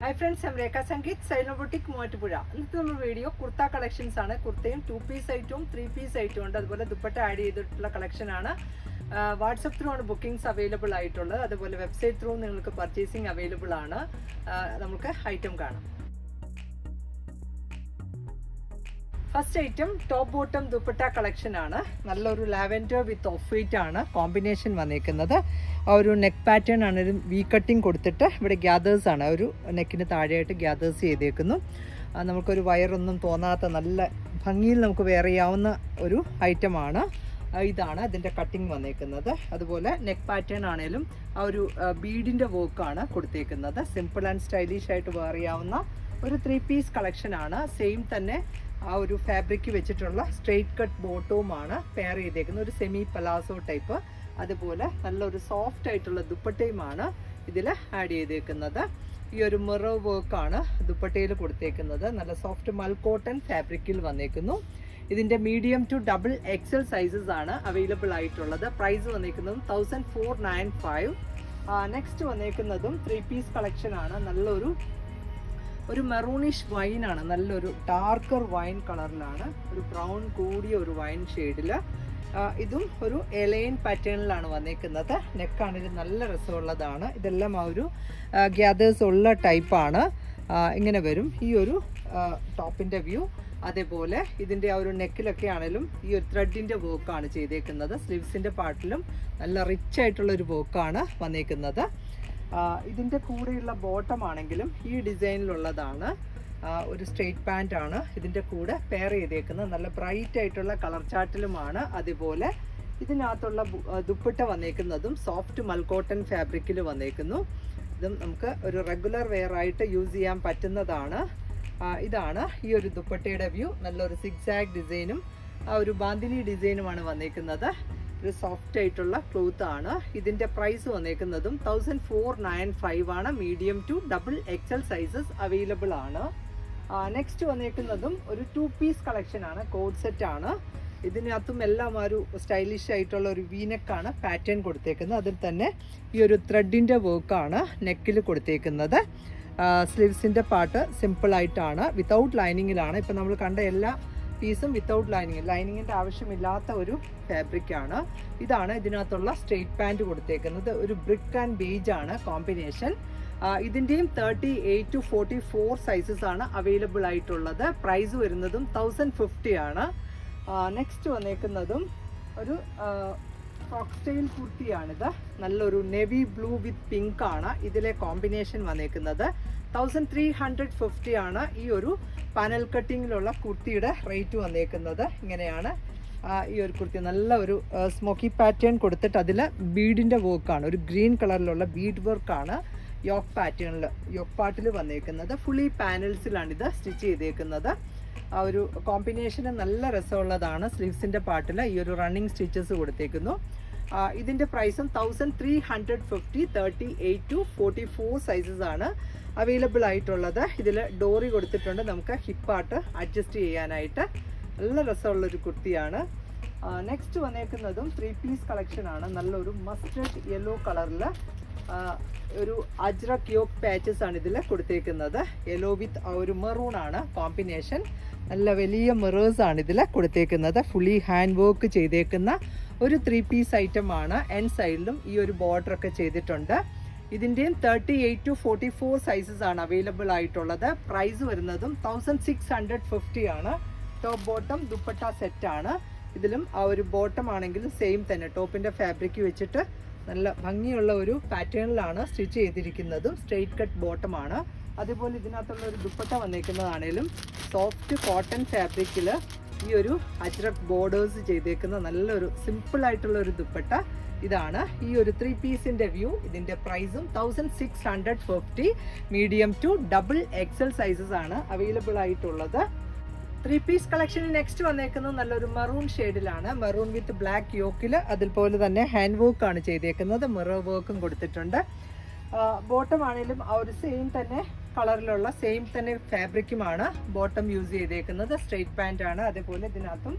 Hi friends, I'm Rekha Sangeet, Sailor Boutique, Moatupuzha. ഇന്നത്തെ നമ്മുടെ video kurta collections ആണ്. കുർത്തയും 2 piece ഐറ്റവും 3 പീസ് ഐറ്റവും ഉണ്ട്. അതുപോലെ ദുപ്പട്ട ആഡ് ചെയ്തിട്ടുള്ള കളക്ഷൻ ആണ്. വാട്സപ്പ് ത്രൂ ആണ് ബുക്കിംഗ്സ് അവൈലബിൾ ആയിട്ടുള്ളത്. അതുപോലെ വെബ്സൈറ്റ് ത്രൂ നിങ്ങൾക്ക് പർച്ചേസിംഗ് അവൈലബിൾ ആണ്. നമുക്ക് ഐറ്റം കാണാം. First item top bottom dupatta collection ആണ്. നല്ലൊരു ലാവൻഡർ വിത്ത് ഓഫ് വൈറ്റ് ആണ് കോമ്പിനേഷൻ വന്നിരിക്കുന്നത്. ആ ഒരു നെക്ക് പാറ്റേൺ ആണ്, ഒരു വി കട്ടിങ് കൊടുത്തിട്ട് ഇവിടെ ഗ്യാദേഴ്സ് ആണ്, ഒരു നെക്കിന് താഴെയായിട്ട് ഗ്യാദേഴ്സ് ചെയ്തേക്കുന്നു. നമുക്കൊരു വയറൊന്നും തോന്നാത്ത നല്ല ഭംഗിയിൽ നമുക്ക് വെയർ ചെയ്യാവുന്ന ഒരു ഐറ്റമാണ്. ഇതാണ് അതിൻ്റെ കട്ടിങ് വന്നേക്കുന്നത്. അതുപോലെ നെക്ക് പാറ്റേൺ ആണേലും ആ ഒരു ബീഡിൻ്റെ വർക്കാണ് കൊടുത്തേക്കുന്നത്. സിമ്പിൾ ആൻഡ് സ്റ്റൈലിഷ് ആയിട്ട് വെയർ ചെയ്യാവുന്ന ഒരു 3 പീസ് കളക്ഷൻ ആണ്. സെയിം തന്നെ ആ ഒരു ഫാബ്രിക് വെച്ചിട്ടുള്ള സ്ട്രെയിറ്റ് കട്ട് ബോട്ടവുമാണ് പെയർ ചെയ്തേക്കുന്നത്, ഒരു സെമി പലാസോ ടൈപ്പ്. അതുപോലെ നല്ലൊരു സോഫ്റ്റ് ആയിട്ടുള്ള ദുപ്പട്ടയുമാണ് ഇതിൽ ആഡ് ചെയ്തേക്കുന്നത്. ഈ ഒരു മിറർ വർക്കാണ് ദുപ്പട്ടയിൽ കൊടുത്തേക്കുന്നത്. നല്ല സോഫ്റ്റ് മൽ കോട്ടൺ ഫാബ്രിക്കിൽ വന്നേക്കുന്നു. ഇതിൻ്റെ medium to double XL sizes ആണ് അവൈലബിൾ ആയിട്ടുള്ളത്. പ്രൈസ് വന്നേക്കുന്നതും 1495. നെക്സ്റ്റ് വന്നേക്കുന്നതും 3 പീസ് കളക്ഷൻ ആണ്. ഒരു മെറൂണിഷ് വൈൻ ആണ്, നല്ലൊരു ഡാർക്കർ വൈൻ കളറിലാണ്, ഒരു ബ്രൗൺ കൂടിയ ഒരു വൈൻ ഷെയ്ഡിൽ. ഇതും ഒരു എലൈൻ പാറ്റേണിലാണ് വന്നേക്കുന്നത്. നെക്കാണെങ്കിൽ നല്ല രസമുള്ളതാണ്. ഇതെല്ലാം ആ ഒരു ഗ്യാദേഴ്സ് ഉള്ള ടൈപ്പാണ്. ഇങ്ങനെ വരും ഈ ഒരു ടോപ്പിൻ്റെ വ്യൂ. അതേപോലെ ഇതിൻ്റെ ആ ഒരു നെക്കിലൊക്കെ ആണെങ്കിലും ഈ ഒരു ത്രെഡിൻ്റെ വർക്കാണ് ചെയ്തേക്കുന്നത്. സ്ലീവ്സിൻ്റെ പാർട്ടിലും നല്ല റിച്ച് ആയിട്ടുള്ളൊരു വർക്കാണ് വന്നേക്കുന്നത്. ഇതിൻ്റെ കൂടെയുള്ള ബോട്ടം ആണെങ്കിലും ഈ ഡിസൈനിലുള്ളതാണ്. ഒരു സ്ട്രെയിറ്റ് പാൻ്റ് ആണ് ഇതിൻ്റെ കൂടെ പെയർ ചെയ്തേക്കുന്നത്. നല്ല ബ്രൈറ്റ് ആയിട്ടുള്ള കളർ ചാർട്ടിലുമാണ്. അതുപോലെ ഇതിനകത്തുള്ള ദുപ്പട്ട വന്നേക്കുന്നതും സോഫ്റ്റ് മൽക്കോട്ടൺ ഫാബ്രിക്കിൽ വന്നേക്കുന്നു. ഇതും നമുക്ക് ഒരു റെഗുലർ വെയർ ആയിട്ട് യൂസ് ചെയ്യാൻ പറ്റുന്നതാണ്. ഇതാണ് ഈ ഒരു ദുപ്പട്ടയുടെ വ്യൂ. നല്ലൊരു സിഗ്സാഗ് ഡിസൈനും ആ ഒരു ബാന്തിനി ഡിസൈനുമാണ് വന്നേക്കുന്നത്. ഒരു സോഫ്റ്റ് ആയിട്ടുള്ള ക്ലോത്ത് ആണ്. ഇതിൻ്റെ പ്രൈസ് വന്നേക്കുന്നതും 1495 ആണ്. Medium to double XL sizes available ആണ്. നെക്സ്റ്റ് വന്നേക്കുന്നതും ഒരു 2 പീസ് കളക്ഷൻ ആണ്. കോഡ് സെറ്റ് ആണ്. ഇതിനകത്തും എല്ലാം ഒരു സ്റ്റൈലിഷ് ആയിട്ടുള്ള ഒരു വീനെക്കാണ് പാറ്റേൺ കൊടുത്തേക്കുന്നത്. അതിൽ തന്നെ ഈ ഒരു ത്രെഡിൻ്റെ വർക്കാണ് നെക്കിൽ കൊടുത്തേക്കുന്നത്. സ്ലീവ്സിൻ്റെ പാർട്ട് സിമ്പിളായിട്ടാണ്, വിത്തൗട്ട് ലൈനിങ്ങിലാണ്. ഇപ്പം നമ്മൾ കണ്ട എല്ലാ പീസും വിത്തൗട്ട് ലൈനിങ്ങിൻ്റെ ആവശ്യമില്ലാത്ത ഒരു ഫാബ്രിക്കാണ്. ഇതാണ് ഇതിനകത്തുള്ള സ്ട്രെയിറ്റ് പാൻറ് കൊടുത്തേക്കുന്നത്. ഒരു ബ്രിക്ക് ആൻഡ് ബേജ് ആണ് കോമ്പിനേഷൻ. ഇതിൻ്റെയും 38 to 44 സൈസസ് ആണ് അവൈലബിൾ ആയിട്ടുള്ളത്. പ്രൈസ് വരുന്നതും 1050 ആണ്. നെക്സ്റ്റ് വന്നേക്കുന്നതും ഒരു ഫ്രോക്ക് സ്റ്റൈൽ കുർത്തിയാണിത്. നല്ലൊരു നെവി ബ്ലൂ വിത്ത് പിങ്ക് ആണ് ഇതിലെ കോമ്പിനേഷൻ വന്നേക്കുന്നത്. 1350 ആണ് ഈ ഒരു പാനൽ കട്ടിങ്ങിലുള്ള കുർത്തിയുടെ റേറ്റ് വന്നേക്കുന്നത്. ഇങ്ങനെയാണ് ഈ ഒരു കുർത്തി. നല്ല ഒരു സ്മോക്കി പാറ്റേൺ കൊടുത്തിട്ട് അതിൽ ബീഡിൻ്റെ വർക്കാണ്, ഒരു ഗ്രീൻ കളറിലുള്ള ബീഡ് വർക്കാണ് യോക്ക് പാറ്റേണിൽ, യോക്ക് പാർട്ടിൽ വന്നേക്കുന്നത്. ഫുള്ളി പാനൽസിലാണ് ഇത് സ്റ്റിച്ച് ചെയ്തേക്കുന്നത്. ആ ഒരു കോമ്പിനേഷന് നല്ല രസമുള്ളതാണ്. സ്ലീവ്സിൻ്റെ പാർട്ടിൽ ഈ ഒരു റണ്ണിങ് സ്റ്റിച്ചസ് കൊടുത്തേക്കുന്നു. ഇതിൻ്റെ പ്രൈസും 1350. 38 to 44 സൈസസ് ആണ് അവൈലബിൾ ആയിട്ടുള്ളത്. ഇതിൽ ഡോറി കൊടുത്തിട്ടുണ്ട്, നമുക്ക് ഹിപ്പാർട്ട് അഡ്ജസ്റ്റ് ചെയ്യാനായിട്ട്. നല്ല രസമുള്ളൊരു കുർത്തിയാണ്. നെക്സ്റ്റ് വന്നേക്കുന്നതും 3 പീസ് കളക്ഷൻ ആണ്. നല്ലൊരു മസ്റ്റർഡ് യെല്ലോ കളറിൽ ഒരു അജ്രക് യോക്ക് പാച്ചസ് ആണ് ഇതിൽ കൊടുത്തേക്കുന്നത്. യെല്ലോ വിത്ത് ഒരു മെറൂൺ ആണ് കോമ്പിനേഷൻ. നല്ല വലിയ മിറേഴ്സ് ആണ് ഇതിൽ കൊടുത്തേക്കുന്നത്. ഫുള്ളി ഹാൻഡ് വർക്ക് ചെയ്തേക്കുന്ന ഒരു 3 പീസ് ഐറ്റം ആണ്. എൻ സൈഡിലും ഈ ഒരു ബോർഡർ ഒക്കെ ചെയ്തിട്ടുണ്ട്. ഇതിൻ്റെയും 38 to 44 സൈസസ് ആണ് അവൈലബിൾ ആയിട്ടുള്ളത്. പ്രൈസ് വരുന്നതും 1650 ആണ്. ടോപ്പ് ബോട്ടം ദുപ്പട്ട സെറ്റ് ആണ്. ഇതിലും ആ ഒരു ബോട്ടം ആണെങ്കിലും സെയിം തന്നെ ടോപ്പിൻ്റെ ഫാബ്രിക് വെച്ചിട്ട് നല്ല ഭംഗിയുള്ള ഒരു പാറ്റേണിലാണ് സ്റ്റിച്ച് ചെയ്തിരിക്കുന്നതും. സ്ട്രെയിറ്റ് കട്ട് ബോട്ടമാണ്. അതുപോലെ ഇതിനകത്തുള്ള ഒരു ദുപ്പട്ട വന്നേക്കുന്നതാണേലും സോഫ്റ്റ് കോട്ടൺ ഫാബ്രിക്കിൽ ഈ ഒരു അജ്രക് ബോർഡേഴ്സ് ചെയ്തേക്കുന്ന നല്ലൊരു സിമ്പിളായിട്ടുള്ള ഒരു ദുപ്പട്ട. ഇതാണ് ഈ ഒരു 3 പീസിൻ്റെ വ്യൂ. ഇതിൻ്റെ പ്രൈസും 1650. Medium to double XL sizes ആണ് അവൈലബിൾ ആയിട്ടുള്ളത്. 3 പീസ് കളക്ഷനിൽ നെക്സ്റ്റ് വന്നേക്കുന്നത് നല്ലൊരു മെറൂൺ ഷെയ്ഡിലാണ്. മെറൂൺ വിത്ത് ബ്ലാക്ക് യോക്കിൽ അതുപോലെ തന്നെ ഹാൻഡ് വർക്കാണ് ചെയ്തേക്കുന്നത്. മിറർ വർക്കും കൊടുത്തിട്ടുണ്ട്. ബോട്ടം ആണെങ്കിലും ആ ഒരു സെയിം തന്നെ കളറിലുള്ള സെയിം തന്നെ ഫാബ്രിക്കുമാണ് ബോട്ടം യൂസ് ചെയ്തേക്കുന്നത്. സ്ട്രെയിറ്റ് പാൻ്റ് ആണ്. അതേപോലെ ഇതിനകത്തും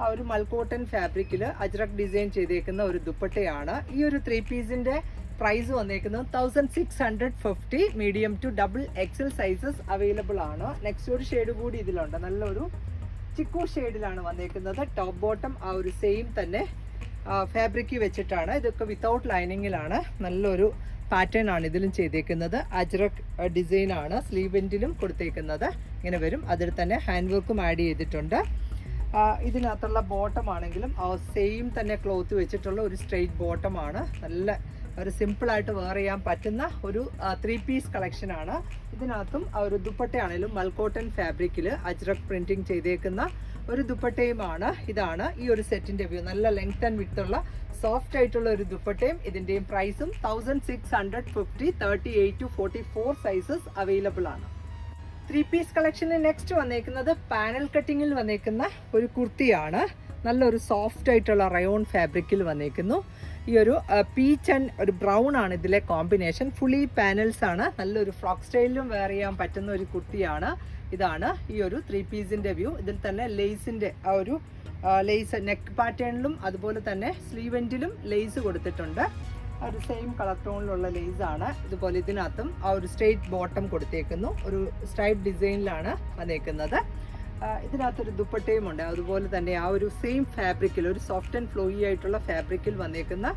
ആ ഒരു മൽക്കോട്ടൺ ഫാബ്രിക്കിൽ അജ്രക് ഡിസൈൻ ചെയ്തേക്കുന്ന ഒരു ദുപ്പട്ടയാണ്. ഈ ഒരു 3 പീസിൻ്റെ പ്രൈസ് വന്നേക്കുന്നത് 1650. Medium to double XL sizes available ആണ്. നെക്സ്റ്റ് ഒരു ഷെയ്ഡ് കൂടി ഇതിലുണ്ട്, നല്ലൊരു ചിക്കു ഷെയ്ഡിലാണ് വന്നേക്കുന്നത്. ടോപ്പ് ബോട്ടം ആ ഒരു സെയിം തന്നെ ഫാബ്രിക് വെച്ചിട്ടാണ്. ഇതൊക്കെ വിത്തൗട്ട് ലൈനിങ്ങിലാണ്. നല്ലൊരു പാറ്റേൺ ആണ് ഇതിലും ചെയ്തേക്കുന്നത്. അജ്രക് ഡിസൈൻ ആണ് സ്ലീവ് എൻഡിലും കൊടുത്തേക്കുന്നത്. ഇങ്ങനെ വരും. അതിൽ തന്നെ ഹാൻഡ് വർക്കും ആഡ് ചെയ്തിട്ടുണ്ട്. ഇതിനകത്തുള്ള ബോട്ടം ആണെങ്കിലും ആ സെയിം തന്നെ ക്ലോത്ത് വെച്ചിട്ടുള്ള ഒരു സ്ട്രെയിറ്റ് ബോട്ടമാണ്. നല്ല ഒരു സിമ്പിളായിട്ട് വെയർ ചെയ്യാൻ പറ്റുന്ന ഒരു 3 പീസ് കളക്ഷൻ ആണ്. ഇതിനകത്തും ഒരു ദുപ്പട്ടയാണെങ്കിലും മൽക്കോട്ടൺ ഫാബ്രിക്കിൽ അജ്രക് പ്രിന്റിങ് ചെയ്തേക്കുന്ന ഒരു ദുപ്പട്ടയുമാണ്. ഇതാണ് ഈ ഒരു സെറ്റിന്റെ വ്യൂ. നല്ല ലെങ്ത് ആൻഡ് വിഡ്ത്ത് ഉള്ള സോഫ്റ്റ് ആയിട്ടുള്ള ഒരു ദുപ്പട്ടയും ഇതിന്റെയും പ്രൈസും 1650. 38 to 44 സൈസസ് അവൈലബിൾ ആണ്. 3 പീസ് കളക്ഷനിൽ നെക്സ്റ്റ് വന്നേക്കുന്നത് പാനൽ കട്ടിങ്ങിൽ വന്നേക്കുന്ന ഒരു കുർത്തിയാണ്. നല്ലൊരു സോഫ്റ്റ് ആയിട്ടുള്ള റയോൺ ഫാബ്രിക്കിൽ വന്നേക്കുന്നു. ഈ ഒരു പീച്ച് ആൻഡ് ഒരു ബ്രൗൺ ആണ് ഇതിലെ കോമ്പിനേഷൻ. ഫുള്ളി പാനൽസ് ആണ്. നല്ലൊരു ഫ്രോക്ക് സ്റ്റൈലിലും വെയർ ചെയ്യാൻ പറ്റുന്ന ഒരു കുർത്തിയാണ്. ഇതാണ് ഈ ഒരു 3 പീസിന്റെ വ്യൂ. ഇതിൽ തന്നെ ലേസിന്റെ ആ ഒരു ലേസ് നെക്ക് പാറ്റേണിലും അതുപോലെ തന്നെ സ്ലീവ് എൻഡിലും ലേസ് കൊടുത്തിട്ടുണ്ട്. ഒരു സെയിം കളർ ടോണിലുള്ള ലേസ് ആണ്. ഇതുപോലെ ഇതിനകത്തും ആ ഒരു സ്ട്രെയിറ്റ് ബോട്ടം കൊടുത്തേക്കുന്നു. ഒരു സ്ട്രൈപ്പ് ഡിസൈനിലാണ് വന്നേക്കുന്നത്. ഇതിനകത്തൊരു ദുപ്പട്ടയും ഉണ്ട്. അതുപോലെ തന്നെ ആ ഒരു സെയിം ഫാബ്രിക്കിൽ ഒരു സോഫ്റ്റ് ആൻഡ് ഫ്ലോയി ആയിട്ടുള്ള ഫാബ്രിക്കിൽ വന്നേക്കുന്ന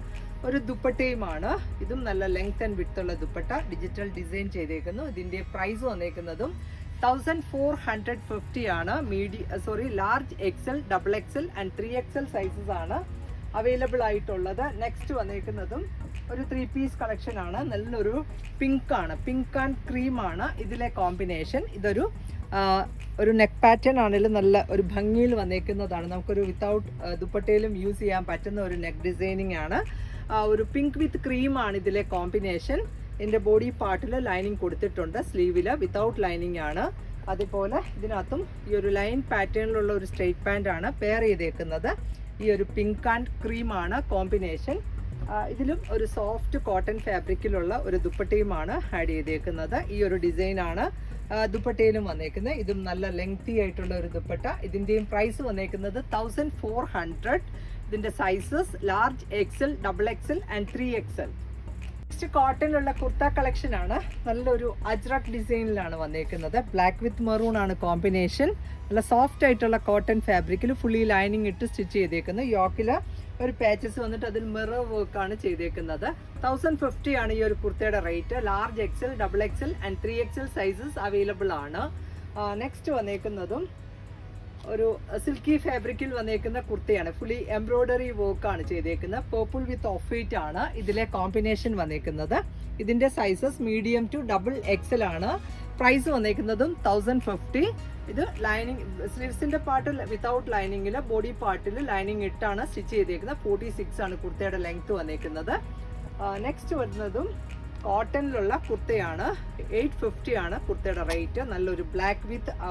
ഒരു ദുപ്പട്ടയുമാണ്. ഇതും നല്ല ലെങ്ത് ആൻഡ് വിഡ്ത്ത് ഉള്ള ദുപ്പട്ട ഡിജിറ്റൽ ഡിസൈൻ ചെയ്തേക്കുന്നു. ഇതിന്റെ പ്രൈസ് വന്നേക്കുന്നതും 1450 ആണ്. Large XL, double XL and 3XL sizes ആണ് അവൈലബിൾ ആയിട്ടുള്ളത്. നെക്സ്റ്റ് വന്നേക്കുന്നതും ഒരു 3 പീസ് കളക്ഷൻ ആണ്. നല്ലൊരു പിങ്ക് ആണ്, പിങ്ക് ആൻഡ് ക്രീം ആണ് ഇതിലെ കോമ്പിനേഷൻ. ഇതൊരു ഒരു നെക്ക് പാറ്റേൺ ആണെങ്കിലും നല്ല ഒരു ഭംഗിയിൽ വന്നേക്കുന്നതാണ്. നമുക്കൊരു വിത്തൗട്ട് ദുപ്പട്ടയിലും യൂസ് ചെയ്യാൻ പറ്റുന്ന ഒരു നെക്ക് ഡിസൈനിങ് ആണ്. ഒരു പിങ്ക് വിത്ത് ക്രീം ആണ് ഇതിലെ കോമ്പിനേഷൻ. ഇതിന്റെ ബോഡി പാർട്ടിൽ ലൈനിങ് കൊടുത്തിട്ടുണ്ട്. സ്ലീവില് വിത്തൗട്ട് ലൈനിങ് ആണ്. അതുപോലെ ഇതിനകത്തും ഈ ഒരു ലൈൻ പാറ്റേണിലുള്ള ഒരു സ്ട്രെയിറ്റ് പാന്റ് ആണ് പെയർ ചെയ്തേക്കുന്നത്. ഈ ഒരു പിങ്ക് ആൻഡ് ക്രീം ആണ് കോമ്പിനേഷൻ. ഇതിലും ഒരു സോഫ്റ്റ് കോട്ടൺ ഫാബ്രിക്കിലുള്ള ഒരു ദുപ്പട്ടയുമാണ് ആഡ് ചെയ്തേക്കുന്നത്. ഈ ഒരു ഡിസൈൻ ആണ് ദുപ്പട്ടയിലും വന്നേക്കുന്നത്. ഇതും നല്ല ലെങ്തി ആയിട്ടുള്ള ഒരു ദുപ്പട്ട. ഇതിന്റെയും പ്രൈസ് വന്നേക്കുന്നത് 1400. ഇതിന്റെ sizes large XL, double XL and 3XL. Next കോട്ടണിലുള്ള കുർത്ത കളക്ഷൻ ആണ്. നല്ലൊരു അജ്രക് ഡിസൈനിലാണ് വന്നേക്കുന്നത്. ബ്ലാക്ക് വിത്ത് മെറൂൺ ആണ് കോമ്പിനേഷൻ. നല്ല സോഫ്റ്റ് ആയിട്ടുള്ള കോട്ടൺ ഫാബ്രിക്കിൽ ഫുള്ളി ലൈനിങ് ഇട്ട് സ്റ്റിച്ച് ചെയ്തേക്കുന്നത്. യോക്കില് ഒരു പാച്ചസ് വന്നിട്ട് അതിൽ മിറർ വർക്ക് ആണ് ചെയ്തേക്കുന്നത്. 1050 ആണ് ഈ ഒരു കുർത്തയുടെ rate. Large XL, double XL and 3XL sizes available ആണ്. നെക്സ്റ്റ് വന്നേക്കുന്നതും ഒരു സിൽക്കി ഫാബ്രിക്കിൽ വന്നേക്കുന്ന കുർത്തയാണ്. ഫുള്ളി എംബ്രോയിഡറി വർക്ക് ആണ് ചെയ്തേക്കുന്നത്. പേർപ്പിൾ വിത്ത് ഓഫ് വൈറ്റ് ആണ് ഇതിലെ കോമ്പിനേഷൻ വന്നേക്കുന്നത്. ഇതിന്റെ sizes medium to double XL ആണ്. പ്രൈസ് വന്നേക്കുന്നതും 1050. ഇത് ലൈനിങ് സ്ലീവ്സിന്റെ പാർട്ട് വിത്തൗട്ട് ലൈനിങ്ങില് ബോഡി പാർട്ടിൽ ലൈനിങ് ഇട്ടാണ് സ്റ്റിച്ച് ചെയ്തേക്കുന്നത്. 46 ആണ് കുർത്തയുടെ ലെങ്ത് വന്നേക്കുന്നത്. നെക്സ്റ്റ് വരുന്നതും കോട്ടണിലുള്ള കുർത്തയാണ്. 850 ആണ് കുർത്തയുടെ റേറ്റ്. നല്ലൊരു ബ്ലാക്ക് വിത്ത് ആ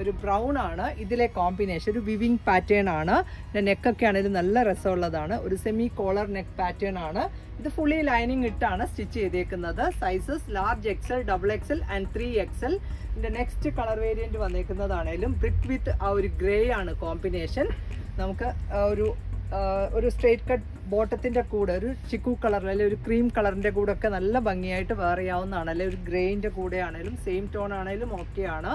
ഒരു ബ്രൗൺ ആണ് ഇതിലെ കോമ്പിനേഷൻ. ഒരു വിവിങ് പാറ്റേൺ ആണ്. നെക്കൊക്കെ ആണെങ്കിലും നല്ല രസമുള്ളതാണ്. ഒരു സെമി കോളർ നെക്ക് പാറ്റേൺ ആണ്. ഇത് ഫുള്ളി ലൈനിങ് ഇട്ടാണ് സ്റ്റിച്ച് ചെയ്തേക്കുന്നത്. Sizes large XL, double XL and 3XL. ഇതിന്റെ നെക്സ്റ്റ് കളർ വേരിയന്റ് വന്നേക്കുന്നതാണേലും ബ്രിക്ക് വിത്ത് ആ ഒരു ഗ്രേ ആണ് കോമ്പിനേഷൻ. നമുക്ക് ഒരു സ്ട്രെയിറ്റ് കട്ട് ബോട്ടത്തിന്റെ കൂടെ ഒരു ചിക്കു കളർ അല്ലെങ്കിൽ ഒരു ക്രീം കളറിന്റെ കൂടെ ഒക്കെ നല്ല ഭംഗിയായിട്ട് വെയർ ചെയ്യാവുന്നതാണ്. അല്ലെങ്കിൽ ഒരു ഗ്രേയിന്റെ കൂടെ ആണെങ്കിലും സെയിം ടോൺ ആണെങ്കിലും ഓക്കെയാണ്.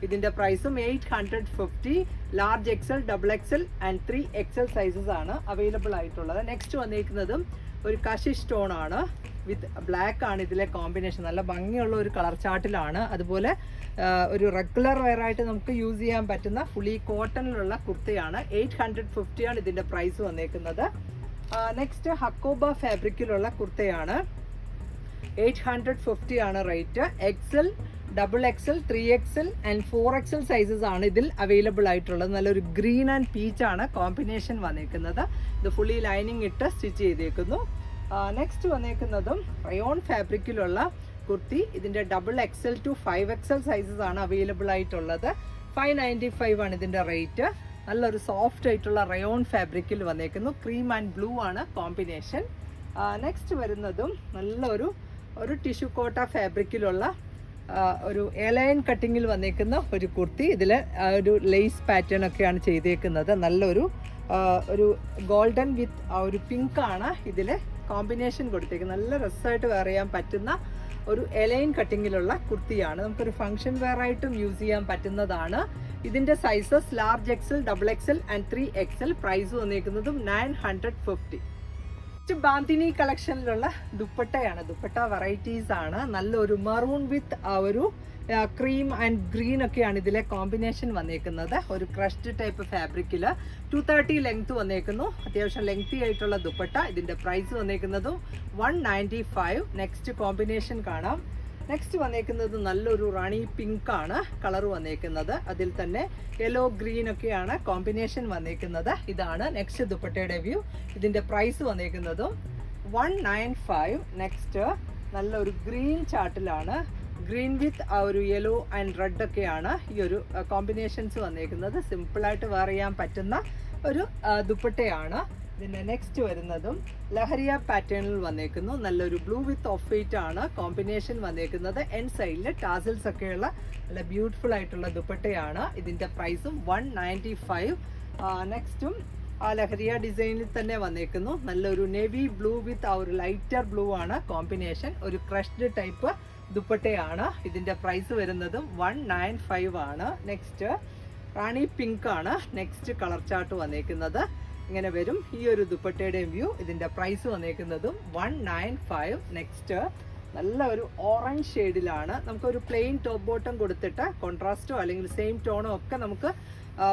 ഇതിന്റെ പ്രൈസും 850. Large XL, double XL and 3XL sizes ആണ് അവൈലബിൾ ആയിട്ടുള്ളത്. നെക്സ്റ്റ് വന്നേക്കുന്നതും ഒരു കഷിഷ് ടോൺ ആണ്. വിത്ത് ബ്ലാക്ക് ആണ് ഇതിലെ കോമ്പിനേഷൻ. നല്ല ഭംഗിയുള്ള ഒരു കളർ ചാർട്ടിലാണ്. അതുപോലെ ഒരു റെഗുലർ വെയർ ആയിട്ട് നമുക്ക് യൂസ് ചെയ്യാൻ പറ്റുന്ന ഫുള്ളി കോട്ടണിലുള്ള കുർത്തയാണ്. 850 ആണ് ഇതിന്റെ പ്രൈസ് വന്നേക്കുന്നത്. നെക്സ്റ്റ് ഹക്കോബ ഫാബ്രിക്കിലുള്ള കുർത്തയാണ്. 850 ആണ് rate. XL, double XL, 3XL and 4XL sizes ആണ് ഇതിൽ അവൈലബിൾ ആയിട്ടുള്ളത്. നല്ലൊരു ഗ്രീൻ ആൻഡ് പീച്ച് ആണ് കോമ്പിനേഷൻ വന്നേക്കുന്നത്. ഇത് ഫുള്ളി ലൈനിങ് ഇട്ട് സ്റ്റിച്ച് ചെയ്തേക്കുന്നു. നെക്സ്റ്റ് വന്നേക്കുന്നതും റയോൺ ഫാബ്രിക്കിലുള്ള കുർത്തി. ഇതിന്റെ double XL to 5XL sizes ആണ് അവൈലബിൾ ആയിട്ടുള്ളത്. 595 ആണ് ഇതിന്റെ റേറ്റ്. നല്ലൊരു സോഫ്റ്റ് ആയിട്ടുള്ള റയോൺ ഫാബ്രിക്കിൽ വന്നേക്കുന്നു. ക്രീം ആൻഡ് ബ്ലൂ ആണ് കോമ്പിനേഷൻ. നെക്സ്റ്റ് വരുന്നതും നല്ലൊരു ടിഷ്യൂ കോട്ട ഫാബ്രിക്കിലുള്ള ഒരു എലൈൻ കട്ടിങ്ങിൽ വന്നേക്കുന്ന ഒരു കുർത്തി. ഇതിൽ ഒരു ലേസ് പാറ്റേൺ ഒക്കെയാണ് ചെയ്തേക്കുന്നത്. നല്ലൊരു ഗോൾഡൻ വിത്ത് ആ ഒരു പിങ്ക് ആണ് ഇതിലെ കോമ്പിനേഷൻ കൊടുത്തേക്കുന്നത്. നല്ല രസമായിട്ട് വെയർ ചെയ്യാൻ പറ്റുന്ന ഒരു എലൈൻ കട്ടിങ്ങിലുള്ള കുർത്തിയാണ്. നമുക്കൊരു ഫംഗ്ഷൻ വെയർ ആയിട്ടും യൂസ് ചെയ്യാൻ പറ്റുന്നതാണ്. ഇതിന്റെ sizes large XL, double XL and 3XL. Price വന്നിരിക്കുന്നതും 950. ബാന്തിനി കളക്ഷനിലുള്ള ദുപ്പട്ടയാണ്. ദുപ്പട്ട വെറൈറ്റീസ് ആണ്. നല്ലൊരു മറൂൺ വിത്ത് ആ ഒരു ക്രീം ആൻഡ് ഗ്രീൻ ഒക്കെയാണ് ഇതിലെ കോമ്പിനേഷൻ വന്നേക്കുന്നത്. ഒരു ക്രഷ്ഡ് ടൈപ്പ് ഫാബ്രിക്കിൽ 230 ലെങ്ത് വന്നേക്കുന്നു. അത്യാവശ്യം ലെങ്തി ആയിട്ടുള്ള ദുപ്പട്ട. ഇതിന്റെ പ്രൈസ് വന്നേക്കുന്നതും 195. നെക്സ്റ്റ് കോമ്പിനേഷൻ കാണാം. നെക്സ്റ്റ് വന്നേക്കുന്നത് നല്ലൊരു റാണി പിങ്ക് ആണ് കളർ വന്നേക്കുന്നത്. അതിൽ തന്നെ യെല്ലോ ഗ്രീൻ ഒക്കെയാണ് കോമ്പിനേഷൻ വന്നേക്കുന്നത്. ഇതാണ് നെക്സ്റ്റ് ദുപ്പട്ടയുടെ വ്യൂ. ഇതിന്റെ പ്രൈസ് വന്നേക്കുന്നതും 195. നെക്സ്റ്റ് നല്ലൊരു ഗ്രീൻ ചാർട്ടിലാണ്. ഗ്രീൻ വിത്ത് ആ ഒരു യെല്ലോ ആൻഡ് റെഡ് ഒക്കെയാണ് ഈ ഒരു കോമ്പിനേഷൻസ് വന്നേക്കുന്നത്. സിമ്പിളായിട്ട് വെയർ ചെയ്യാൻ പറ്റുന്ന ഒരു ദുപ്പട്ടയാണ്. ഇതിന്റെ നെക്സ്റ്റ് വരുന്നതും ലഹരിയ പാറ്റേണിൽ വന്നേക്കുന്നു. നല്ലൊരു ബ്ലൂ വിത്ത് ഓഫ് വൈറ്റ് ആണ് കോമ്പിനേഷൻ വന്നേക്കുന്നത്. എൻ സൈഡിൽ ടാസൽസ് ഒക്കെയുള്ള നല്ല ബ്യൂട്ടിഫുൾ ആയിട്ടുള്ള ദുപ്പട്ടയാണ്. ഇതിന്റെ പ്രൈസും 195. നെക്സ്റ്റും ആ ലഹരിയ ഡിസൈനിൽ തന്നെ വന്നേക്കുന്നു. നല്ലൊരു നേവി ബ്ലൂ വിത്ത് ആ ഒരു ലൈറ്റർ ബ്ലൂ ആണ് കോമ്പിനേഷൻ. ഒരു ക്രഷ്ഡ് ടൈപ്പ് ദുപ്പട്ടയാണ്. ഇതിന്റെ പ്രൈസ് വരുന്നതും 195 ആണ്. നെക്സ്റ്റ് റാണി പിങ്ക് ആണ് നെക്സ്റ്റ് കളർ ചാർട്ട് വന്നേക്കുന്നത്. ഇങ്ങനെ വരും ഈ ഒരു ദുപ്പട്ടയുടെയും വ്യൂ. ഇതിന്റെ പ്രൈസ് വന്നേക്കുന്നതും 195. നെക്സ്റ്റ് നല്ല ഒരു ഓറഞ്ച് ഷെയ്ഡിലാണ്. നമുക്കൊരു പ്ലെയിൻ ടോപ്പ് ബോട്ടം കൊടുത്തിട്ട് കോൺട്രാസ്റ്റോ അല്ലെങ്കിൽ സെയിം ടോണോ ഒക്കെ നമുക്ക്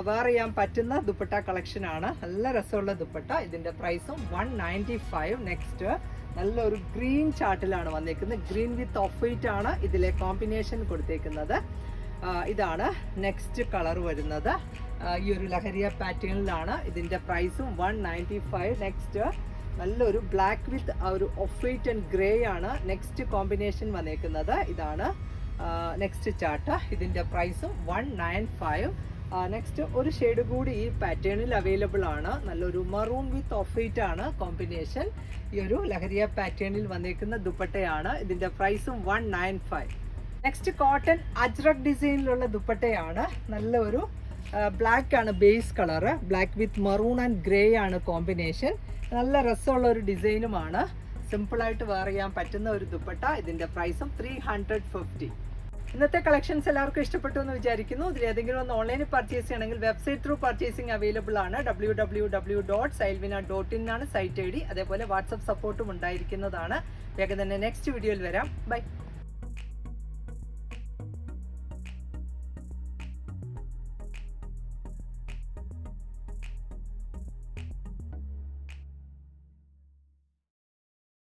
വെയർ ചെയ്യാൻ പറ്റുന്ന ദുപ്പട്ട കളക്ഷൻ ആണ്. നല്ല രസമുള്ള ദുപ്പട്ട. ഇതിന്റെ പ്രൈസും 195. നെക്സ്റ്റ് നല്ലൊരു ഗ്രീൻ ചാർട്ടിലാണ് വന്നേക്കുന്നത്. ഗ്രീൻ വിത്ത് ഓഫ് വൈറ്റ് ആണ് ഇതിലെ കോമ്പിനേഷൻ കൊടുത്തേക്കുന്നത്. ഇതാണ് നെക്സ്റ്റ് കളർ വരുന്നത്. ഈ ഒരു ലഹരിയ പാറ്റേണിലാണ്. ഇതിന്റെ പ്രൈസും 195. നെക്സ്റ്റ് നല്ലൊരു ബ്ലാക്ക് വിത്ത് ആ ഒരു ഓഫ് വൈറ്റ് ആൻഡ് ഗ്രേ ആണ് നെക്സ്റ്റ് കോമ്പിനേഷൻ വന്നേക്കുന്നത്. ഇതാണ് നെക്സ്റ്റ് ചാർട്ട്. ഇതിന്റെ പ്രൈസും 195. നെക്സ്റ്റ് ഒരു ഷെയ്ഡ് കൂടി ഈ പാറ്റേണിൽ അവൈലബിൾ ആണ്. നല്ലൊരു മറൂൺ വിത്ത് ഓഫ് വൈറ്റ് ആണ് കോമ്പിനേഷൻ. ഈ ഒരു ലഹരിയ പാറ്റേണിൽ വന്നേക്കുന്ന ദുപ്പട്ടയാണ്. ഇതിന്റെ പ്രൈസും 195. നെക്സ്റ്റ് കോട്ടൺ അജ്രക് ഡിസൈനിലുള്ള ദുപ്പട്ടയാണ്. നല്ലൊരു ബ്ലാക്ക് ആണ് base colour. Black with maroon and grey ആണ് കോമ്പിനേഷൻ. നല്ല രസമുള്ള ഒരു ഡിസൈനുമാണ്. സിമ്പിളായിട്ട് വെയർ ചെയ്യാൻ പറ്റുന്ന ഒരു ദുപ്പട്ട. ഇതിന്റെ പ്രൈസും 350. ഇന്നത്തെ കളക്ഷൻസ് എല്ലാവർക്കും ഇഷ്ടപ്പെട്ടു എന്ന് വിചാരിക്കുന്നു. ഇതിൽ ഏതെങ്കിലും ഒന്ന് ഓൺലൈനിൽ പർച്ചേസ് ചെയ്യണമെങ്കിൽ വെബ്സൈറ്റ് ത്രൂ പർച്ചേസിംഗ് അവൈലബിൾ ആണ്. www.sailvina.in ആണ് സൈറ്റ് ID. അതേപോലെ വാട്സപ്പ് സപ്പോർട്ടും ഉണ്ടായിരിക്കുന്നതാണ്. വേഗം തന്നെ നെക്സ്റ്റ് വീഡിയോയിൽ വരാം. ബൈ.